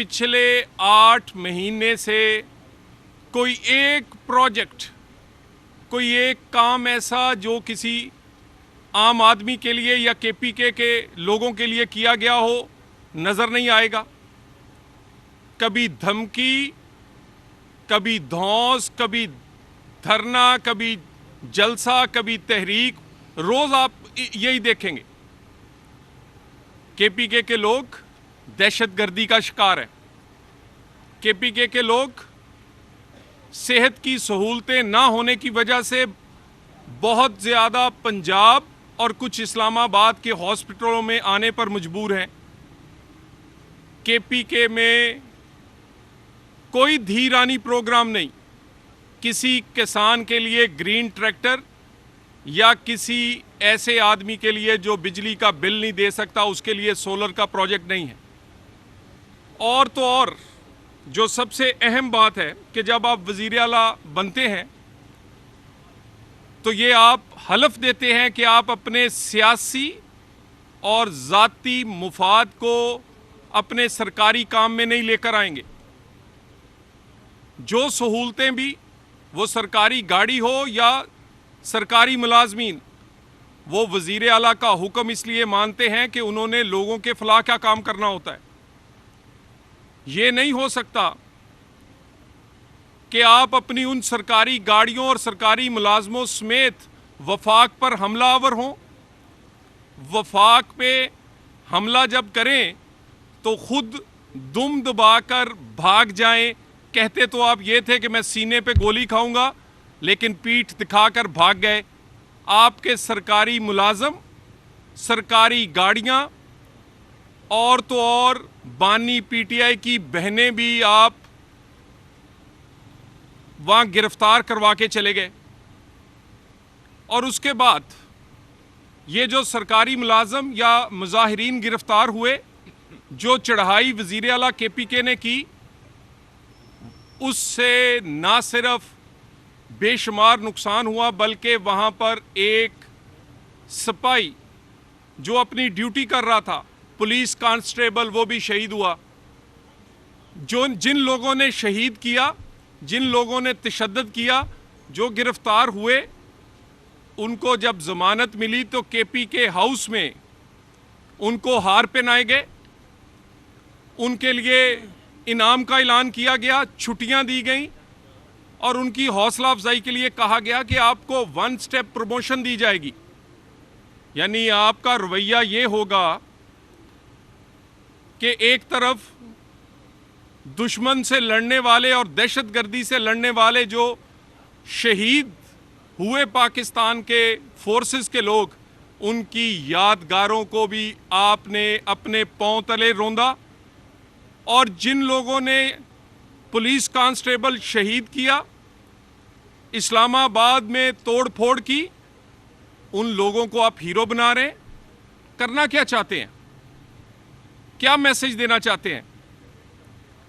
पिछले 8 महीने से कोई एक प्रोजेक्ट, कोई एक काम ऐसा जो किसी आम आदमी के लिए या केपीके के लोगों के लिए किया गया हो नज़र नहीं आएगा। कभी धमकी, कभी धौंस, कभी धरना, कभी जलसा, कभी तहरीक, रोज़ आप यही देखेंगे। केपीके के लोग दहशतगर्दी का शिकार हैं। केपीके के लोग सेहत की सहूलतें ना होने की वजह से बहुत ज़्यादा पंजाब और कुछ इस्लामाबाद के हॉस्पिटलों में आने पर मजबूर हैं। केपीके में कोई धीरानी प्रोग्राम नहीं। किसी किसान के लिए ग्रीन ट्रैक्टर या किसी ऐसे आदमी के लिए जो बिजली का बिल नहीं दे सकता उसके लिए सोलर का प्रोजेक्ट नहीं है। और तो और जो सबसे अहम बात है कि जब आप वज़ीर आला बनते हैं तो ये आप हलफ देते हैं कि आप अपने सियासी और ज़ाती मुफाद को अपने सरकारी काम में नहीं लेकर आएंगे। जो सहूलतें भी, वो सरकारी गाड़ी हो या सरकारी मुलाजमीन, वो वज़ीर आला का हुक्म इसलिए मानते हैं कि उन्होंने लोगों के फलाह का काम करना होता है। ये नहीं हो सकता कि आप अपनी उन सरकारी गाड़ियों और सरकारी मुलाजमों समेत वफाक पर हमलावर हों। वफाक पे हमला जब करें तो खुद दुम दबाकर भाग जाएं। कहते तो आप ये थे कि मैं सीने पे गोली खाऊंगा, लेकिन पीठ दिखाकर भाग गए। आपके सरकारी मुलाजम, सरकारी गाड़ियां और तो और बानी पीटीआई की बहनें भी आप वहां गिरफ्तार करवा के चले गए। और उसके बाद ये जो सरकारी मुलाजम या मुजाहिरीन गिरफ्तार हुए, जो चढ़ाई वज़ीर आला केपीके ने की, उससे ना सिर्फ बेशुमार नुकसान हुआ बल्कि वहाँ पर एक सिपाही जो अपनी ड्यूटी कर रहा था, पुलिस कांस्टेबल, वो भी शहीद हुआ। जिन लोगों ने शहीद किया, जिन लोगों ने तशद्दुद किया, जो गिरफ्तार हुए, उनको जब जमानत मिली तो केपीके हाउस में उनको हार पहनाए गए, उनके लिए इनाम का ऐलान किया गया, छुट्टियां दी गई और उनकी हौसला अफजाई के लिए कहा गया कि आपको 1 स्टेप प्रमोशन दी जाएगी। यानी आपका रवैया ये होगा कि एक तरफ दुश्मन से लड़ने वाले और दहशतगर्दी से लड़ने वाले जो शहीद हुए पाकिस्तान के फोर्सेस के लोग, उनकी यादगारों को भी आपने अपने पांव तले रौंदा। और जिन लोगों ने पुलिस कांस्टेबल शहीद किया, इस्लामाबाद में तोड़ फोड़ की, उन लोगों को आप हीरो बना रहे हैं। करना क्या चाहते हैं? क्या मैसेज देना चाहते हैं?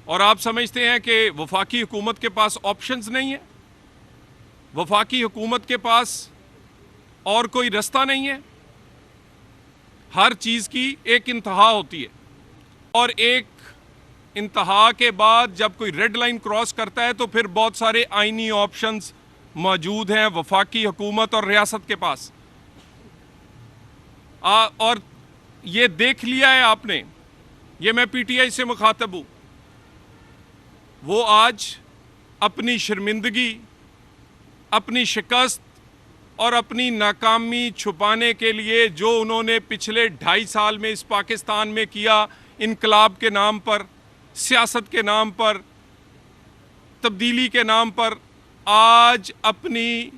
और आप समझते हैं कि वफाकी हुकूमत के पास ऑप्शंस नहीं है, वफाकी हुकूमत के पास और कोई रास्ता नहीं है। हर चीज़ की एक इंतहा होती है और एक इंतहा के बाद जब कोई रेड लाइन क्रॉस करता है तो फिर बहुत सारे आईनी ऑप्शंस मौजूद हैं वफाकी हुकूमत और रियासत के पास। और ये देख लिया है आपने, ये मैं पीटीआई से मुखातब हूँ, वो आज अपनी शर्मिंदगी, अपनी शिकस्त और अपनी नाकामी छुपाने के लिए जो उन्होंने पिछले 2.5 साल में इस पाकिस्तान में किया, इनकलाब के नाम पर, सियासत के नाम पर, तब्दीली के नाम पर, आज अपनी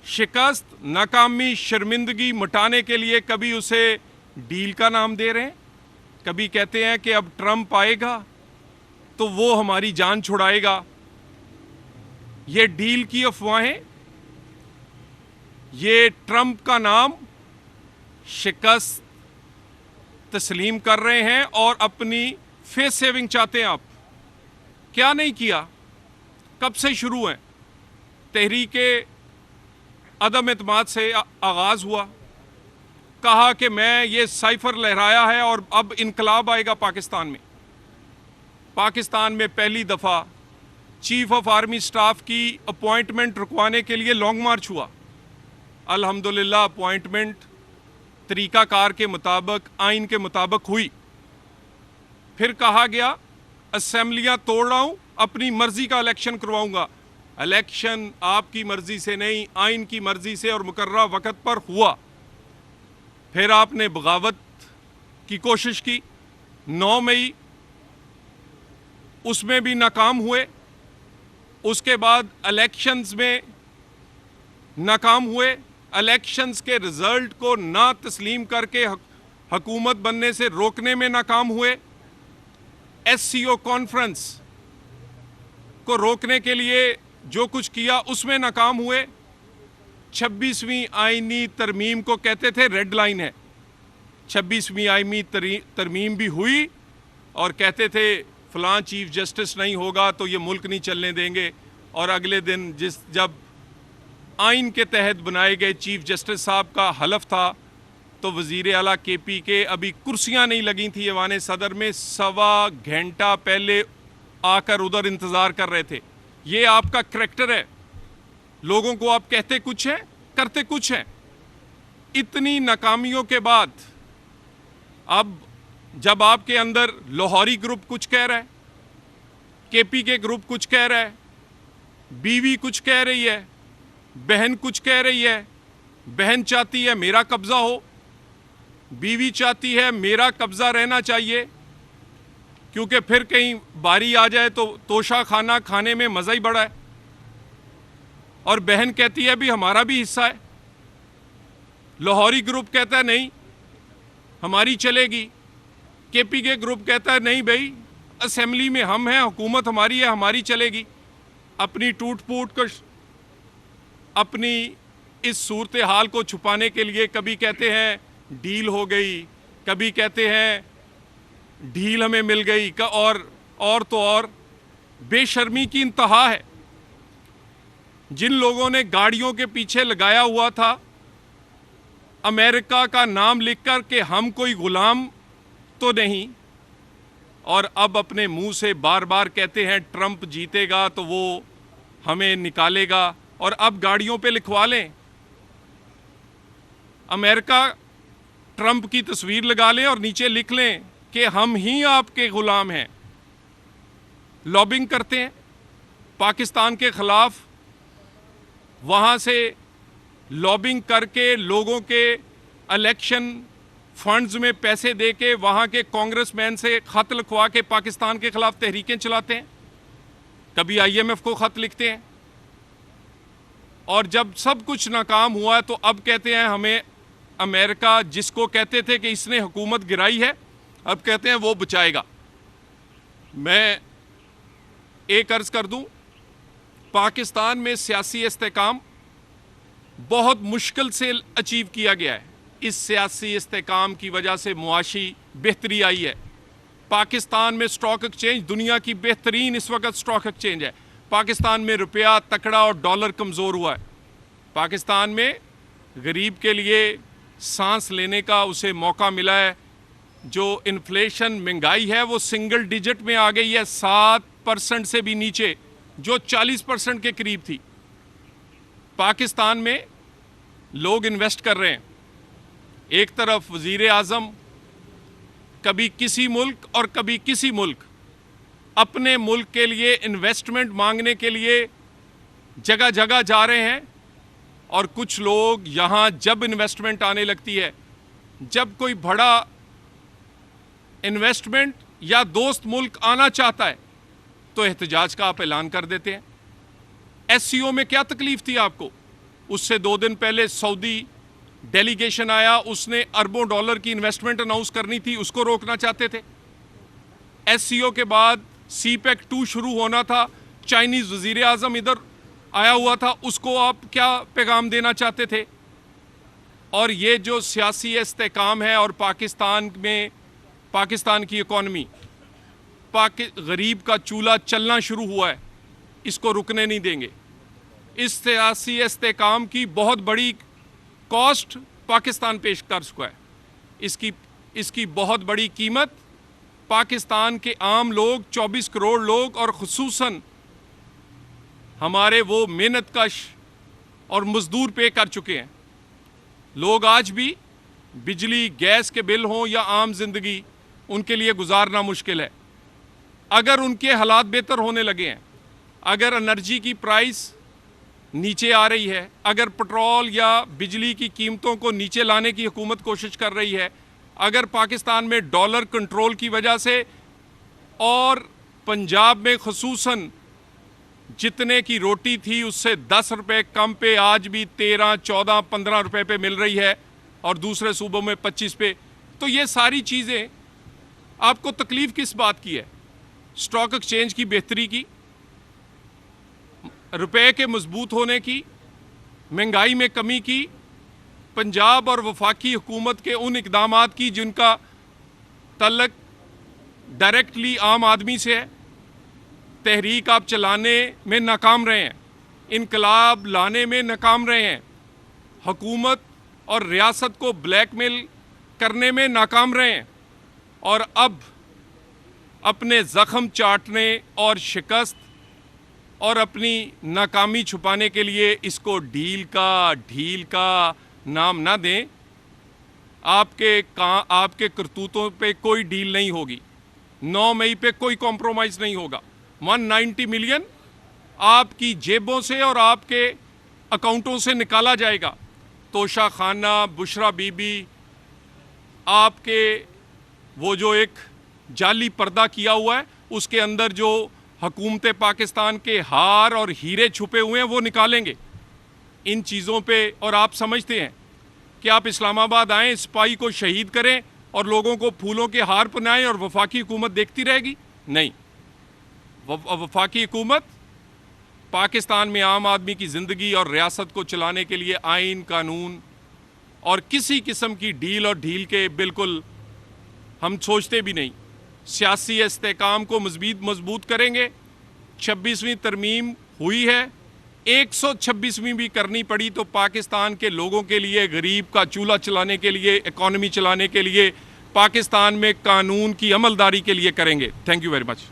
शिकस्त, नाकामी, शर्मिंदगी मिटाने के लिए कभी उसे डील का नाम दे रहे हैं, कभी कहते हैं कि अब ट्रंप आएगा तो वो हमारी जान छुड़ाएगा। ये डील की अफवाहें, ये ट्रंप का नाम शिकस्त तस्लीम कर रहे हैं और अपनी फेस सेविंग चाहते हैं आप। क्या नहीं किया? कब से शुरू है? तहरीके अदम एतमाद से आगाज़ हुआ, कहा कि मैं ये साइफर लहराया है और अब इनकलाब आएगा पाकिस्तान में। पाकिस्तान में पहली दफ़ा चीफ ऑफ आर्मी स्टाफ की अपॉइंटमेंट रुकवाने के लिए लॉन्ग मार्च हुआ। अल्हम्दुलिल्लाह अपॉइंटमेंट तरीक़ाकार के मुताबिक, आइन के मुताबिक हुई। फिर कहा गया असेंबलियां तोड़ रहा हूं, अपनी मर्जी का इलेक्शन करवाऊंगा। इलेक्शन आपकी मर्जी से नहीं, आइन की मर्जी से और मुकर्ररा वक्त पर हुआ। फिर आपने बगावत की कोशिश की 9 मई, उसमें भी नाकाम हुए। उसके बाद इलेक्शंस में नाकाम हुए। इलेक्शंस के रिजल्ट को ना तस्लीम करके हुकूमत बनने से रोकने में नाकाम हुए। एससीओ कॉन्फ्रेंस को रोकने के लिए जो कुछ किया उसमें नाकाम हुए। 26वीं आईनी तरमीम को कहते थे रेड लाइन है। 26वीं आईनी तरमीम भी हुई और कहते थे फलां चीफ जस्टिस नहीं होगा तो ये मुल्क नहीं चलने देंगे। और अगले दिन जब आइन के तहत बनाए गए चीफ जस्टिस साहब का हलफ था तो वज़ीर आला केपी के अभी कुर्सियां नहीं लगी थी ऐवान सदर में, 1.25 घंटा पहले आकर उधर इंतज़ार कर रहे थे। ये आपका करैक्टर है। लोगों को आप कहते कुछ हैं, करते कुछ हैं। इतनी नाकामियों के बाद अब जब आपके अंदर लाहौरी ग्रुप कुछ कह रहा है, केपी के ग्रुप कुछ कह रहा है, बीवी कुछ कह रही है, बहन कुछ कह रही है। बहन चाहती है मेरा कब्जा हो, बीवी चाहती है मेरा कब्जा रहना चाहिए, क्योंकि फिर कहीं बारी आ जाए तो तोशा खाना खाने में मज़ा ही बड़ा है। और बहन कहती है भी हमारा भी हिस्सा है। लाहौरी ग्रुप कहता है नहीं हमारी चलेगी। केपी के ग्रुप कहता है नहीं भाई, असेंबली में हम हैं, हुकूमत हमारी है, हमारी चलेगी। अपनी टूट फूट को, अपनी इस सूरत हाल को छुपाने के लिए कभी कहते हैं डील हो गई, कभी कहते हैं ढील हमें मिल गई, और तो और बेशर्मी की इंतहा है। जिन लोगों ने गाड़ियों के पीछे लगाया हुआ था अमेरिका का नाम लिखकर कि हम कोई गुलाम तो नहीं, और अब अपने मुंह से बार बार कहते हैं ट्रंप जीतेगा तो वो हमें निकालेगा, और अब गाड़ियों पे लिखवा लें अमेरिका ट्रंप की तस्वीर लगा लें और नीचे लिख लें कि हम ही आपके गुलाम हैं। लॉबिंग करते हैं पाकिस्तान के खिलाफ, वहाँ से लॉबिंग करके लोगों के इलेक्शन फंड्स में पैसे दे के वहाँ के कांग्रेसमैन से ख़त लिखवा के पाकिस्तान के खिलाफ तहरीकें चलाते हैं। कभी आईएमएफ को ख़त लिखते हैं, और जब सब कुछ नाकाम हुआ तो अब कहते हैं हमें अमेरिका, जिसको कहते थे कि इसने हुकूमत गिराई है, अब कहते हैं वो बचाएगा। मैं एक अर्ज़ कर दूं, पाकिस्तान में सियासी इस्तेकाम बहुत मुश्किल से अचीव किया गया है। इस सियासी इस्तेकाम की वजह से मुआशी बेहतरी आई है। पाकिस्तान में स्टॉक एक्सचेंज दुनिया की बेहतरीन इस वक्त स्टॉक एक्सचेंज है। पाकिस्तान में रुपया तकड़ा और डॉलर कमज़ोर हुआ है। पाकिस्तान में गरीब के लिए सांस लेने का उसे मौका मिला है। जो इन्फ्लेशन महंगाई है वो सिंगल डिजिट में आ गई है, 7% से भी नीचे, जो 40% के करीब थी। पाकिस्तान में लोग इन्वेस्ट कर रहे हैं। एक तरफ वज़ीर आज़म कभी किसी मुल्क और कभी किसी मुल्क अपने मुल्क के लिए इन्वेस्टमेंट मांगने के लिए जगह जगह जा रहे हैं, और कुछ लोग यहाँ जब इन्वेस्टमेंट आने लगती है, जब कोई बड़ा इन्वेस्टमेंट या दोस्त मुल्क आना चाहता है तो एहतजाज का आप ऐलान कर देते हैं। एससीओ में क्या तकलीफ थी आपको? उससे 2 दिन पहले सऊदी डेलीगेशन आया, उसने अरबों डॉलर की इन्वेस्टमेंट अनाउंस करनी थी, उसको रोकना चाहते थे। एससीओ के बाद सीपैक 2 शुरू होना था, चाइनीज़ वज़ीर आज़म इधर आया हुआ था, उसको आप क्या पैगाम देना चाहते थे? और ये जो सियासी इस्तेकाम है और पाकिस्तान में पाकिस्तान की इकॉनमी, गरीब का चूल्हा चलना शुरू हुआ है, इसको रुकने नहीं देंगे। इस सियासी इस्तेकाम की बहुत बड़ी कॉस्ट पाकिस्तान पेश कर चुका है। इसकी बहुत बड़ी कीमत पाकिस्तान के आम लोग 24 करोड़ लोग और खुसूसन हमारे वो मेहनतकश और मजदूर पे कर चुके हैं। लोग आज भी बिजली गैस के बिल हों या आम जिंदगी उनके लिए गुजारना मुश्किल है। अगर उनके हालात बेहतर होने लगे हैं, अगर एनर्जी की प्राइस नीचे आ रही है, अगर पेट्रोल या बिजली की कीमतों को नीचे लाने की हुकूमत कोशिश कर रही है, अगर पाकिस्तान में डॉलर कंट्रोल की वजह से और पंजाब में खुसूसन जितने की रोटी थी उससे 10 रुपये कम पे आज भी 13, 14, 15 रुपये पे मिल रही है और दूसरे सूबों में 25 पे, तो ये सारी चीज़ें आपको तकलीफ़ किस बात की है? स्टॉक एक्सचेंज की बेहतरी की, रुपए के मजबूत होने की, महंगाई में कमी की, पंजाब और वफाकी हुकूमत के उन इकदामात की जिनका तल्लक डायरेक्टली आम आदमी से है। तहरीक आप चलाने में नाकाम रहे हैं, इनकलाब लाने में नाकाम रहे हैं, हुकूमत और रियासत को ब्लैकमेल करने में नाकाम रहे हैं और अब अपने ज़ख्म चाटने और शिकस्त और अपनी नाकामी छुपाने के लिए इसको ढील का नाम ना दें। आपके करतूतों पे कोई डील नहीं होगी। 9 मई पे कोई कॉम्प्रोमाइज़ नहीं होगा। 190 मिलियन आपकी जेबों से और आपके अकाउंटों से निकाला जाएगा। तोशा खाना, बुशरा बीबी, आपके वो जो एक जाली पर्दा किया हुआ है उसके अंदर जो हुकूमत पाकिस्तान के हार और हीरे छुपे हुए हैं वो निकालेंगे। इन चीज़ों पे और आप समझते हैं कि आप इस्लामाबाद आएँ, सिपाही को शहीद करें और लोगों को फूलों के हार पहनाएं और वफाकी हुकूमत देखती रहेगी? नहीं, वफाकी हुकूमत पाकिस्तान में आम आदमी की ज़िंदगी और रियासत को चलाने के लिए आइन, कानून और किसी किस्म की डील और ढील के बिल्कुल हम सोचते भी नहीं। सियासी इस्तेकाम को मजबूत करेंगे। 26वीं तरमीम हुई है, 126वीं भी करनी पड़ी तो पाकिस्तान के लोगों के लिए, गरीब का चूल्हा चलाने के लिए, इकॉनमी चलाने के लिए, पाकिस्तान में कानून की अमलदारी के लिए करेंगे। Thank you very much.